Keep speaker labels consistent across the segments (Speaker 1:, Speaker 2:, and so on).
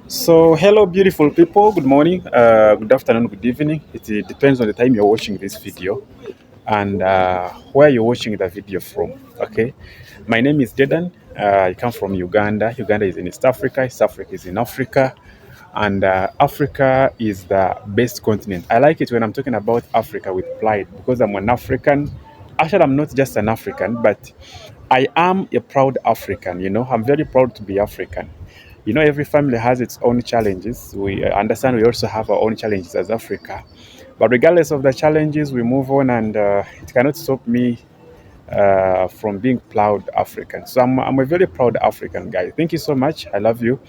Speaker 1: So, hello, beautiful people. Good morning, good afternoon, good evening. It depends on the time you're watching this video and where you're watching the video from. Okay, my name is Dedan. I come from Uganda. Uganda is in East Africa. East Africa is in Africa, and Africa is the best continent. I like it when I'm talking about Africa with pride because I'm an African. Actually, I'm not just an African, but I am a proud African. I'm very proud to be African. Every family has its own challenges. We understand we also have our own challenges as Africa. But regardless of the challenges, we move on, and it cannot stop me from being proud African. So I'm a very proud African guy. Thank you so much. I love you.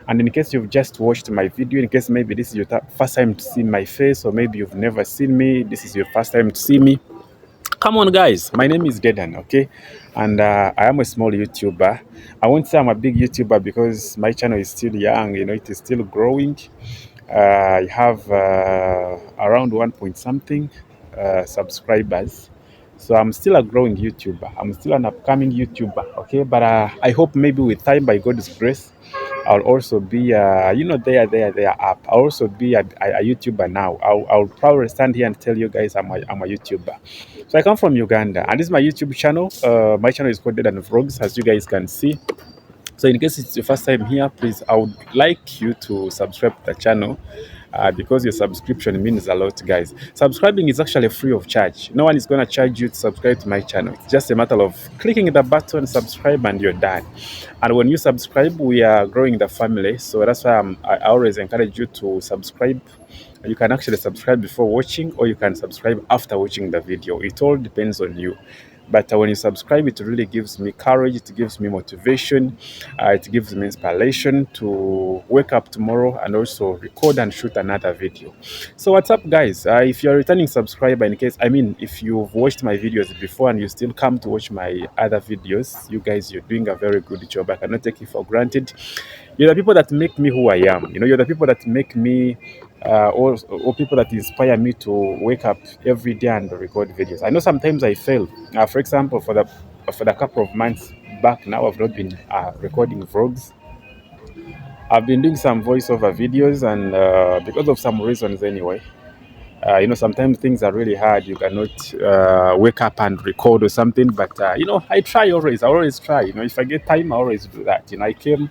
Speaker 1: And in case you've just watched my video, in case maybe this is your first time to see my face, or maybe you've never seen me, this is your first time to see me. Come on, guys. My name is Dedan, okay? And I am a small YouTuber. I won't say I'm a big YouTuber because my channel is still young, it is still growing. I have around 1 point something subscribers. So I'm still a growing YouTuber. I'm still an upcoming YouTuber, okay? But I hope maybe with time, by God's grace, I'll also be, there up. I'll also be a YouTuber now. I'll probably stand here and tell you guys I'm a YouTuber. So I come from Uganda, and this is my YouTube channel. My channel is called Dedan Vlogs, as you guys can see. So in case it's your first time here, please, I would like you to subscribe to the channel because your subscription means a lot, guys. Subscribing is actually free of charge. No one is going to charge you to subscribe to my channel. It's just a matter of clicking the button, subscribe, and you're done. And when you subscribe, we are growing the family. So that's why I always encourage you to subscribe. You can actually subscribe before watching, or you can subscribe after watching the video. It all depends on you. But when you subscribe, it really gives me courage, it gives me motivation, it gives me inspiration to wake up tomorrow and also record and shoot another video. So what's up, guys? If you're a returning subscriber, if you've watched my videos before and you still come to watch my other videos, you guys, you're doing a very good job. I cannot take it for granted. You're the people that make me who I am. You're the people that make me or people that inspire me to wake up every day and record videos. I know sometimes I fail. For example, for the couple of months back now, I've not been recording vlogs. I've been doing some voiceover videos, and because of some reasons anyway. Sometimes things are really hard. You cannot wake up and record or something. But I try always. I always try. If I get time, I always do that. I came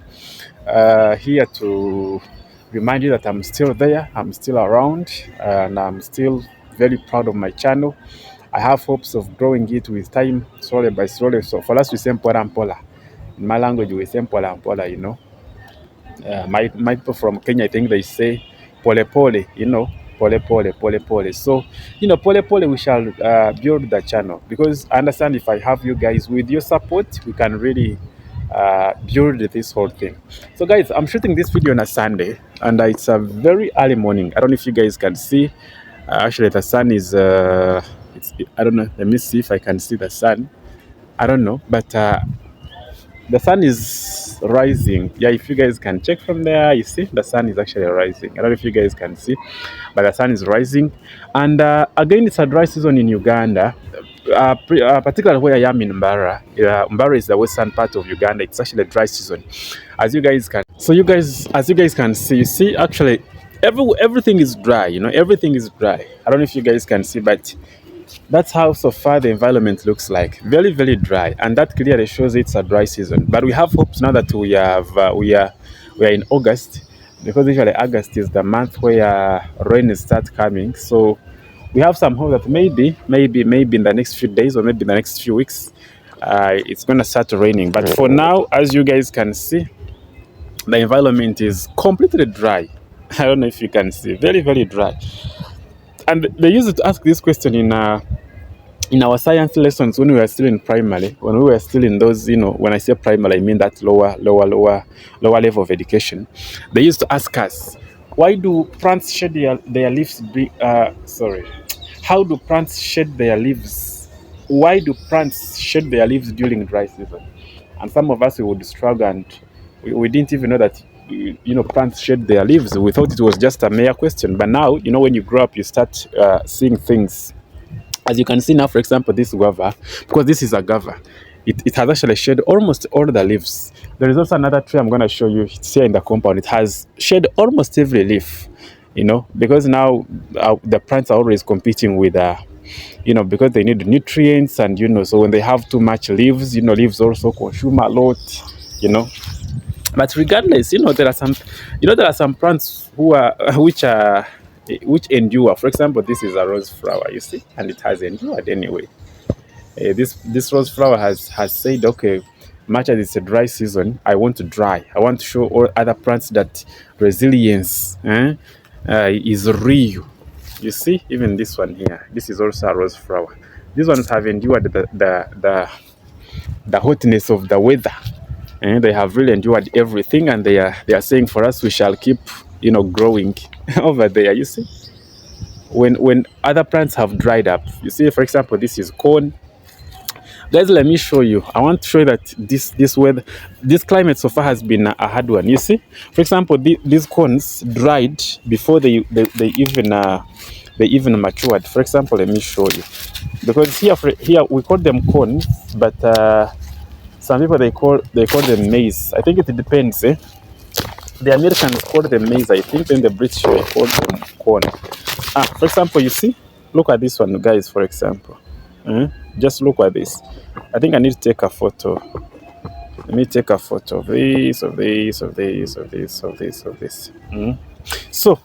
Speaker 1: here to remind you that I'm still there, I'm still around, and I'm still very proud of my channel. I have hopes of growing it with time, slowly by slowly. So for us, we say mpola mpola. In my language, we say mpola mpola. My people from Kenya, I think they say pole pole, pole pole, pole pole. So, pole pole, we shall build the channel, because I understand if I have you guys with your support, we can really build this whole thing. So guys, I'm shooting this video on a Sunday, and it's a very early morning. I don't know if you guys can see. Actually, the sun is I don't know, let me see if I can see the sun. I don't know, but the sun is rising. Yeah, if you guys can check from there, you see the sun is actually rising. I don't know if you guys can see, but the sun is rising. And again, it's a dry season in Uganda, particularly where I am in Mbara. Mbara is the western part of Uganda. It's actually a dry season, as you guys can. So as you guys can see, actually everything is dry. Everything is dry. I don't know if you guys can see, but that's how so far the environment looks like. Very, very dry, and that clearly shows it's a dry season. But we have hopes now that we are in August, because usually August is the month where rain starts coming. So we have some hope that maybe in the next few days, or maybe in the next few weeks, it's gonna start raining. But for now, as you guys can see, the environment is completely dry. I don't know if you can see, very, very dry. And they used to ask this question in our science lessons when we were still in primary, when we were still in those, when I say primary, I mean that lower level of education. They used to ask us, why do plants shed their leaves? How do plants shed their leaves? Why do plants shed their leaves during dry season? And some of us, we would struggle, and we didn't even know that plants shed their leaves. We thought it was just a mere question. But now, when you grow up, you start seeing things. As you can see now, for example, this guava, because this is a guava, it has actually shed almost all the leaves. There is also another tree I'm going to show you. It's here in the compound. It has shed almost every leaf, because now the plants are always competing with, because they need nutrients, and, so when they have too much leaves, leaves also consume a lot, you know. But regardless, there are some plants who are which endure. For example, this is a rose flower, you see, and it has endured anyway. This rose flower has said, okay, much as it's a dry season, I want to dry. I want to show all other plants that resilience is real. You see, even this one here, this is also a rose flower. These ones have endured the hotness of the weather. And they have really endured everything, and they are saying for us we shall keep growing over there. You see, when other plants have dried up, you see, for example, this is corn. Guys, let me show you. I want to show you that this weather, this climate so far has been a hard one. You see, for example, these corns dried before they even matured. For example, let me show you, because here we call them corns, but some people they call them maize. I think it depends. The Americans call them maize, I think, then the British will call them corn. For example, you see, look at this one, guys. For example, just look at this. I think I need to take a photo. Let me take a photo of this, of this, of this, of this, of this, of this. So,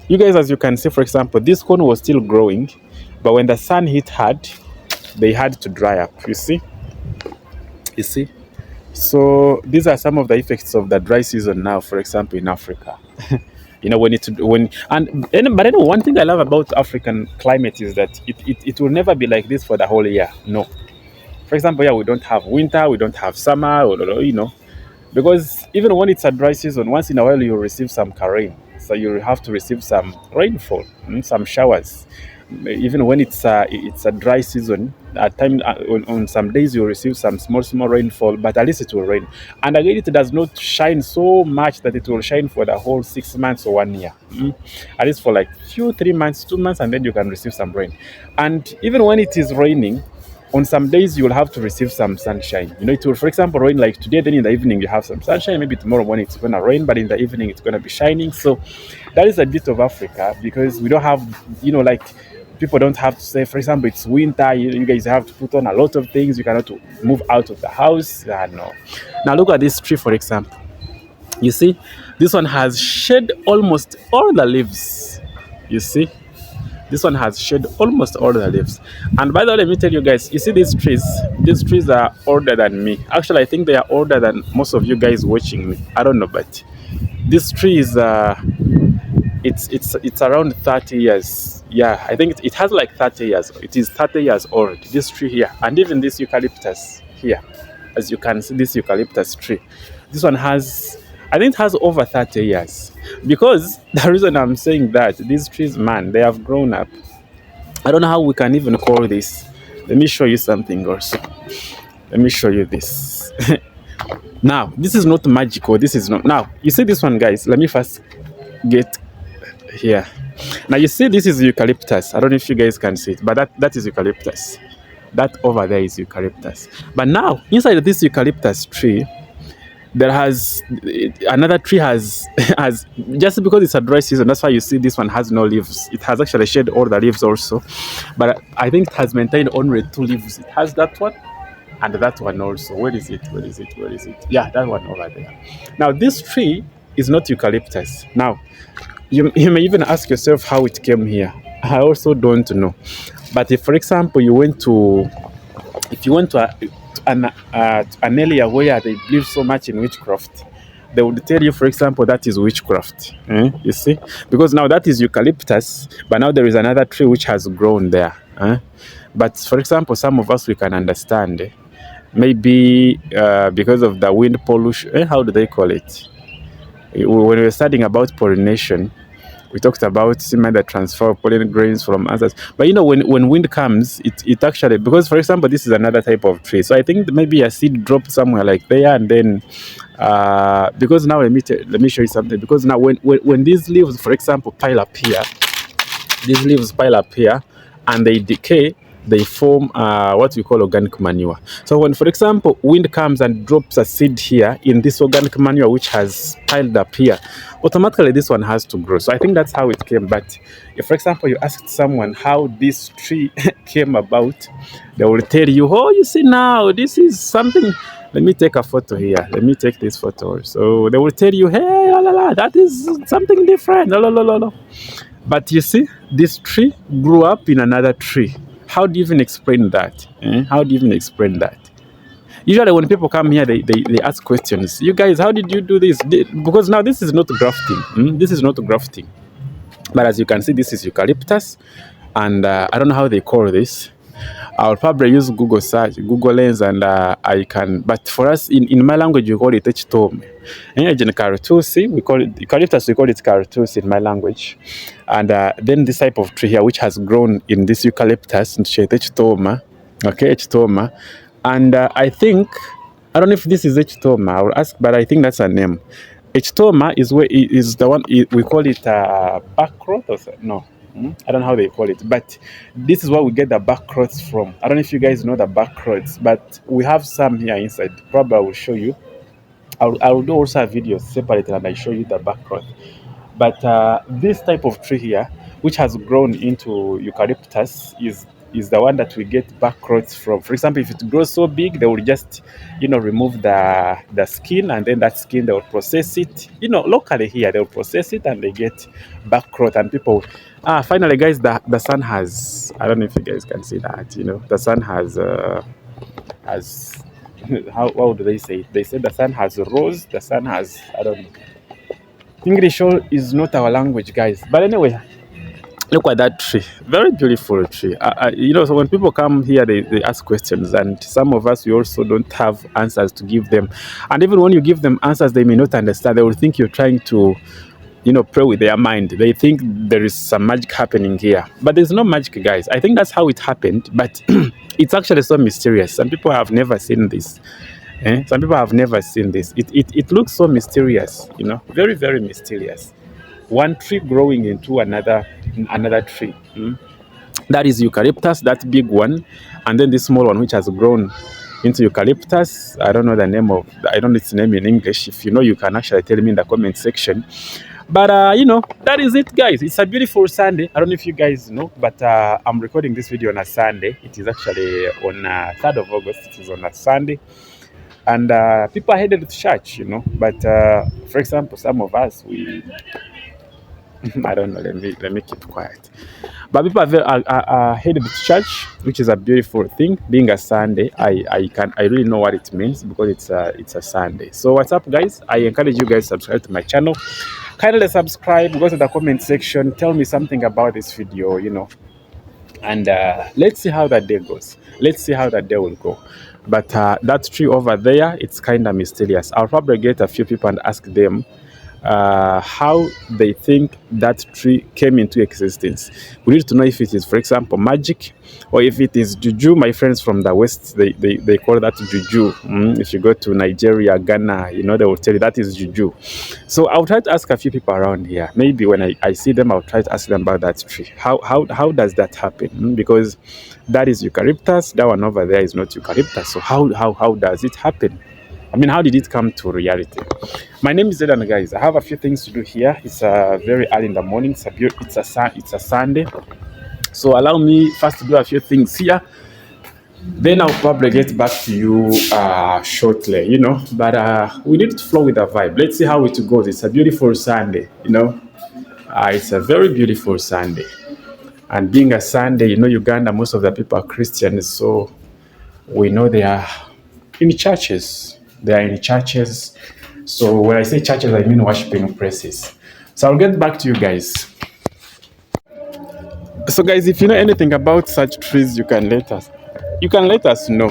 Speaker 1: you guys, as you can see, for example, this corn was still growing, but when the sun hit hard, they had to dry up. You see. So these are some of the effects of the dry season now, for example, in Africa. But one thing I love about African climate is that it will never be like this for the whole year. No. For example, we don't have winter, we don't have summer, because even when it's a dry season, once in a while you'll receive some rain. So you have to receive some rainfall, some showers. Even when it's a dry season, at time on some days you'll receive some small rainfall, but at least it will rain. And again, it does not shine so much that it will shine for the whole 6 months or 1 year. At least for like 3 months, 2 months, and then you can receive some rain. And even when it is raining, on some days you will have to receive some sunshine. It will, for example, rain like today, then in the evening you have some sunshine. Maybe tomorrow morning it's going to rain, but in the evening it's going to be shining. So that is a bit of Africa, because we don't have, like, people don't have to say, for example, it's winter, you guys have to put on a lot of things. You cannot move out of the house. No. Now look at this tree, for example. You see, this one has shed almost all the leaves. You see, this one has shed almost all the leaves. And by the way, let me tell you guys, you see these trees are older than me. Actually, I think they are older than most of you guys watching me. I don't know, but this tree is it's around 30 years. Yeah, I think it has like 30 years. It is 30 years old, this tree here. And even this eucalyptus here, as you can see, this eucalyptus tree, this one has, I think it has over 30 years. Because the reason I'm saying that, these trees, man, they have grown up. I don't know how we can even call this. Let me show you something also. Let me show you this. Now, this is not magical. This is not. Now, you see this one, guys. Let me first get here. Now, you see this is eucalyptus. I don't know if you guys can see it, but that is eucalyptus. That over there is eucalyptus. But now, inside this eucalyptus tree, there has another tree has just because it's a dry season, that's why you see this one has no leaves. It has actually shed all the leaves also, but I think it has maintained only 2 leaves. It has that one and that one also. Where is it? Yeah, that one over there. Now this tree is not eucalyptus. Now you may even ask yourself how it came here. I also don't know. But if, for example, if you went to an area where they believe so much in witchcraft, they would tell you, for example, that is witchcraft. You see, because now that is eucalyptus, but now there is another tree which has grown there. But for example, some of us, we can understand, maybe because of the wind pollution. How do they call it? When we're studying about pollination, We talked about semen that transfer pollen grains from others. But you know, when wind comes, it actually, because for example, this is another type of tree. So I think maybe a seed dropped somewhere like there, and then because now let me show you something. Because now when these leaves, for example, pile up here, these leaves pile up here and they decay, they form what we call organic manure. So when, for example, wind comes and drops a seed here in this organic manure which has piled up here, automatically this one has to grow. So I think that's how it came. But if, for example, you asked someone how this tree came about, they will tell you, oh, you see now, this is something. Let me take a photo here. Let me take this photo. So they will tell you, hey, la, la, la, that is something different. La, la, la, la, la. But you see, this tree grew up in another tree. How do you even explain that? How do you even explain that? Usually when people come here, they ask questions. You guys, how did you do this? Because now this is not grafting. This is not grafting. But as you can see, this is eucalyptus. And I don't know how they call this. I'll probably use Google search, Google Lens, and I can. But for us, in my language, we call it htome. In Karatusi, we call it eucalyptus. We call it Karatusi in my language. And then this type of tree here, which has grown in this eucalyptus, htoma. Okay, htoma. And I think I don't know if this is htoma. I'll ask, but I think that's a name. Htoma is the one we call it backgrowth or so, no. I don't know how they call it, but this is where we get the back rods from. I don't know if you guys know the back rods, but we have some here inside. Probably I will show you. I will do also a video separately and I show you the back rod. But this type of tree here, which has grown into eucalyptus, is the one that we get back rods from. For example, if it grows so big, they will just, remove the skin, and then that skin they will process it. Locally here they will process it and they get back rod. And people, finally, guys, the sun has. I don't know if you guys can see that. The sun has. How do they say it? They say the sun has rose. The sun has. I don't know. English is not our language, guys. But anyway, look at that tree. Very beautiful tree. So when people come here, they ask questions, and some of us, we also don't have answers to give them. And even when you give them answers, they may not understand. They will think you're trying to, play with their mind. They think there is some magic happening here. But there's no magic, guys. I think that's how it happened. But it's actually so mysterious. Some people have never seen this. Some people have never seen this. It looks so mysterious, very, very mysterious. One tree growing into another tree. That is eucalyptus, that big one, and then this small one which has grown into eucalyptus. I don't know the name of. I don't know its name in English. If you know, you can actually tell me in the comment section. But that is it, guys. It's a beautiful Sunday. I don't know if you guys know, but I'm recording this video on a Sunday. It is actually on 3rd of August. It is on a Sunday. And people are headed to church, But for example, some of us, I don't know. Let me keep quiet. But people are headed to church, which is a beautiful thing. Being a Sunday, I really know what it means because it's a Sunday. So what's up, guys? I encourage you guys to subscribe to my channel. Kindly subscribe. Go to the comment section. Tell me something about this video, And let's see how that day goes. Let's see how that day will go. But that tree over there, it's kind of mysterious. I'll probably get a few people and ask them how they think that tree came into existence. We need to know if it is, for example, magic, or if it is juju. My friends from the West, they call that juju. If you go to Nigeria, Ghana, they will tell you that is juju. So I'll try to ask a few people around here. Maybe when I see them, I'll try to ask them about that tree. How does that happen? Because that is eucalyptus. That one over there is not eucalyptus. So how does it happen? I mean, how did it come to reality? My name is Zedan, guys. I have a few things to do here. It's very early in the morning. It's a Sunday. So allow me first to do a few things here. Then I'll probably get back to you shortly, But we need to flow with the vibe. Let's see how it goes. It's a beautiful Sunday, It's a very beautiful Sunday. And being a Sunday, Uganda, most of the people are Christians. So we know they are in churches. They are in churches. So when I say churches, I mean worshiping places. So I'll get back to you guys. So guys, if you know anything about such trees, you can let us know.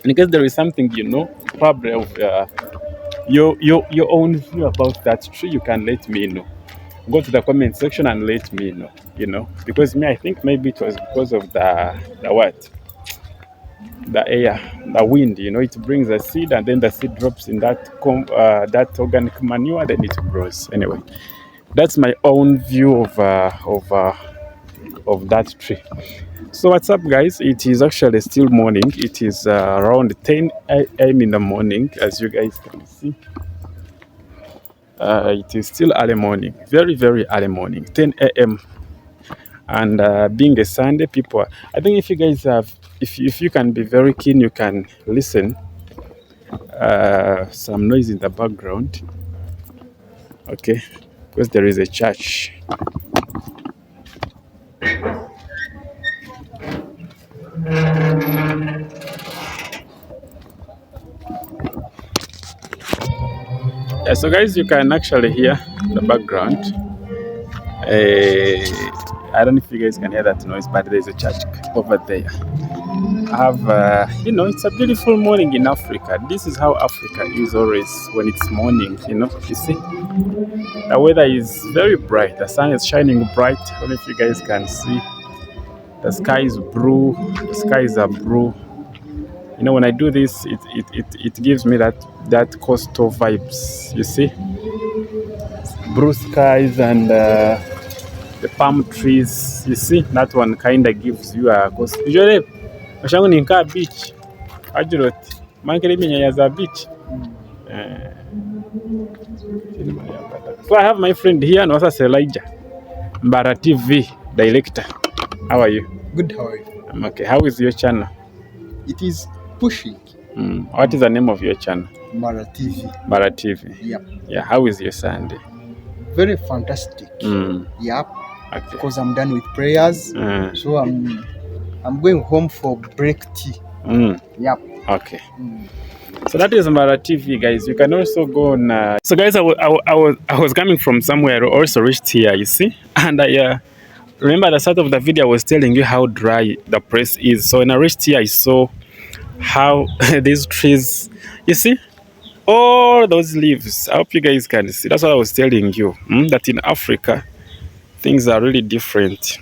Speaker 1: In case there is something probably of your own view about that tree, you can let me know. go to the comment section and let me know. Because me, I think maybe it was because of the what, the air, the wind. It brings the seed, and then the seed drops in that organic manure, then it grows. Anyway, that's my own view of that tree. So what's up, guys? It is actually still morning. It is around 10 a.m. in the morning, as you guys can see. It is still early morning, very, very early morning, 10 a.m. And being a Sunday, people, I think if you guys have, if you can be very keen, you can listen some noise in the background, okay? Because there is a church. Yeah, so guys, you can actually hear the background. I don't know if you guys can hear that noise, but there's a church over there. I have, it's a beautiful morning in Africa. This is how Africa is always when it's morning, you see. The weather is very bright. The sun is shining bright. I don't know if you guys can see. The sky is blue. The skies are blue. When I do this, it gives me that coastal vibes, you see. Blue skies and the palm trees, you see. That one kind of gives you a coast. Usually, mashangu ni nka beach. Ajurot. Mankele minya za beach. So I have my friend here, no Elijah, Mbara TV director. How are you?
Speaker 2: Good, how are you?
Speaker 1: I'm okay. How is your channel?
Speaker 2: It is pushing.
Speaker 1: What is the name of your channel?
Speaker 2: Mbara TV.
Speaker 1: Mbara TV.
Speaker 2: Yep.
Speaker 1: Yeah. How is your Sunday?
Speaker 2: Very fantastic. Yep. Okay. Because I'm done with prayers, so I'm going home for break tea. Yep.
Speaker 1: Okay. So that is Mbara TV, guys. You can also go on. So guys, I was coming from somewhere. I also reached here, you see, and I remember at the start of the video I was telling you how dry the place is. So when I reached here, I saw how these trees, you see, all those leaves. I hope you guys can see. That's what I was telling you, that in Africa things are really different.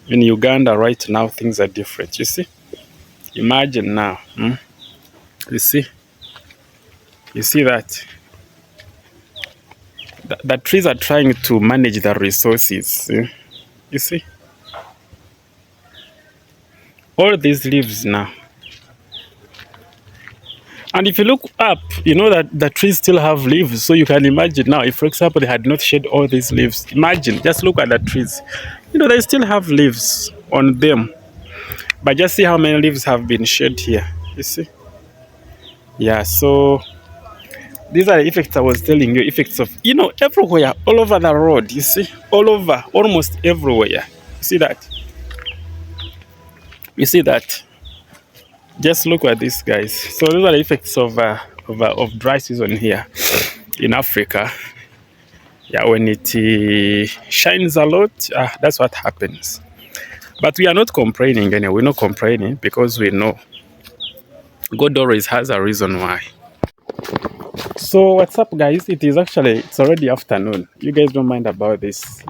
Speaker 1: In Uganda right now things are different, you see. Imagine now, you see that the trees are trying to manage the resources, you see, all these leaves now. And if you look up, you know that the trees still have leaves. So you can imagine now, if for example they had not shed all these leaves, imagine, just look at the trees. They still have leaves on them. But just see how many leaves have been shed here, you see. Yeah, so these are the effects I was telling you, effects of, everywhere, all over the road, you see, all over, almost everywhere. You see that? You see that? Just look at this, guys. So those are the effects of dry season here in Africa. Yeah, when it shines a lot, that's what happens. But we are not complaining anyway. We're not complaining because we know God always has a reason why. So what's up, guys? It's already afternoon. You guys don't mind about this,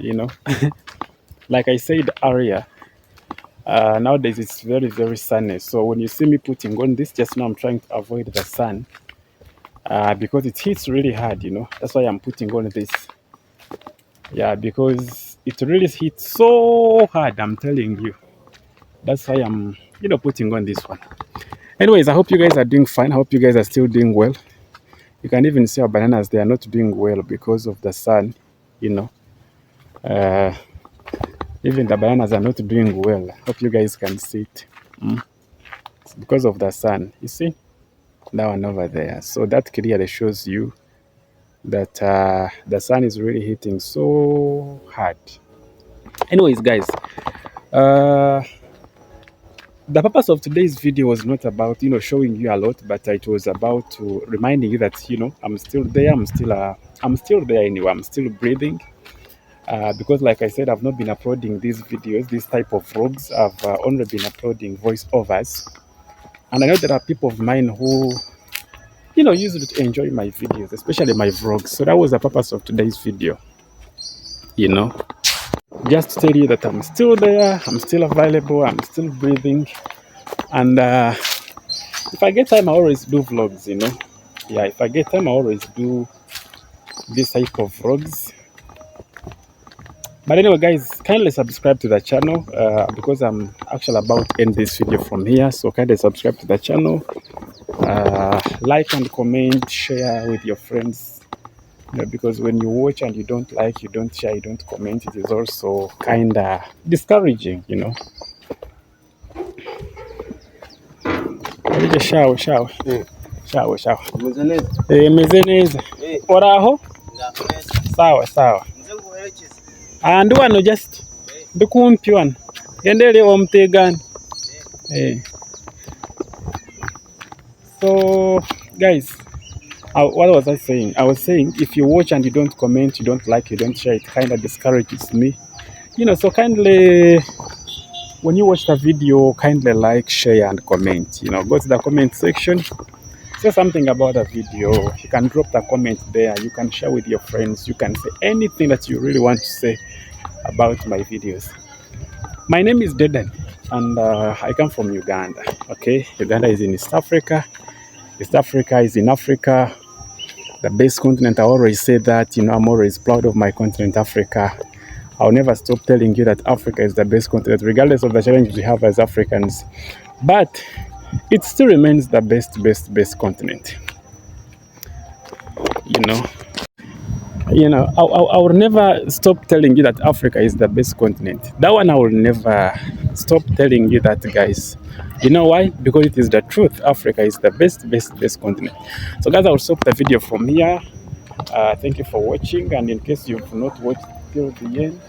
Speaker 1: Like I said earlier, nowadays it's very, very sunny. So when you see me putting on this, just now I'm trying to avoid the sun because it hits really hard, That's why I'm putting on this. Yeah, because it really hits so hard, I'm telling you. That's why I'm, putting on this one. Anyways, I hope you guys are doing fine. I hope you guys are still doing well. You can even see our bananas, they are not doing well because of the sun, Even the bananas are not doing well. Hope you guys can see it. It's because of the sun. You see? That one over there. So that clearly shows you that the sun is really hitting so hard. Anyways, guys, the purpose of today's video was not about, showing you a lot, but it was about reminding you that, I'm still there. I'm still there anyway. I'm still breathing. Because like I said, I've not been uploading these videos, this type of vlogs. I've only been uploading voiceovers. And I know there are people of mine who, usually enjoy my videos, especially my vlogs. So that was the purpose of today's video. you know. Just to tell you that I'm still there, I'm still available, I'm still breathing. And if I get time, I always do vlogs, you know. Yeah, if I get time, I always do this type of vlogs. But anyway, guys, kindly subscribe to the channel because I'm actually about to end this video from here. So kindly subscribe to the channel, like and comment, share with your friends. You know, because when you watch and you don't like, you don't share, you don't comment, it is also kind of discouraging, you know. Shower. Meze neza. Oraho? Sawa. And wano just ndi kumpi wano. Gendele omutegani. So guys, what was I saying? I was saying if you watch and you don't comment, you don't like, you don't share, it kind of discourages me. You know, so kindly, when you watch the video, kindly like, share, and comment. You know, go to the comment section, say something about the video. You can drop the comment there. You can share with your friends. You can say anything that you really want to say about my videos. My name is Dedan, and I come from Uganda. Okay, Uganda is in East Africa. East Africa is in Africa, the best continent. I always say that. You know, I'm always proud of my continent, Africa. I'll never stop telling you that Africa is the best continent, regardless of the challenges we have as Africans. But it still remains the best continent. You know, I will never stop telling you that Africa is the best continent. That one I will never stop telling you that, guys. You know why? Because it is the truth. Africa is the best continent. So guys, I will stop the video from here. Thank you for watching, and in case you've not watched till the end,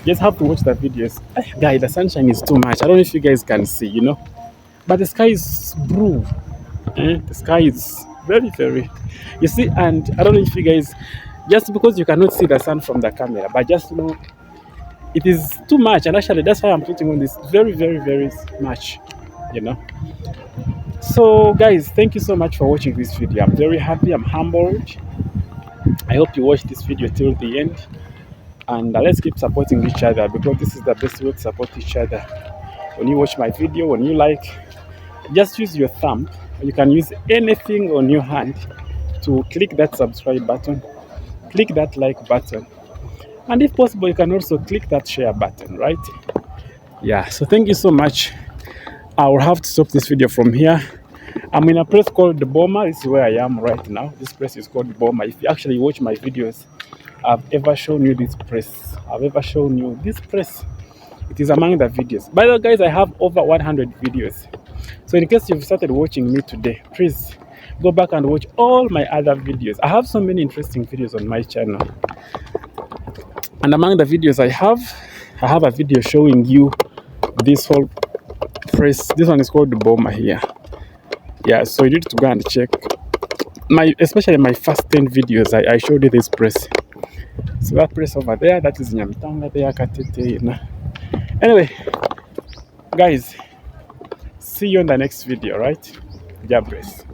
Speaker 1: just have to watch the videos. Guys, the sunshine is too much. I don't know if you guys can see, you know, but the sky is blue. The sky is very, you see. And I don't know if you guys, just because you cannot see the sun from the camera, but just know it is too much. And actually that's why I'm putting on this very much, you know. So guys, thank you so much for watching this video. I'm very happy, I'm humbled. I hope you watch this video till the end, and let's keep supporting each other, because this is the best way to support each other. When you watch my video, when you like, just use your thumb. You can use anything on your hand to click that subscribe button, click that like button, and if possible you can also click that share button, right? Yeah, so thank you so much. I will have to stop this video from here. I'm in a place called the Boma. This is where I am right now. This place is called Boma. If you actually watch my videos, I've ever shown you this place. It is among the videos. By the way, guys, I have over 100 videos. So in case you've started watching me today, please go back and watch all my other videos. I have so many interesting videos on my channel. And among the videos I have a video showing you this whole place. This one is called the Boma here. Yeah, so you need to go and check especially my first 10 videos. I showed you this place. So that place over there, that is Nyamitanga there, Katete, you know. Anyway, guys, see you in the next video, right? God bless.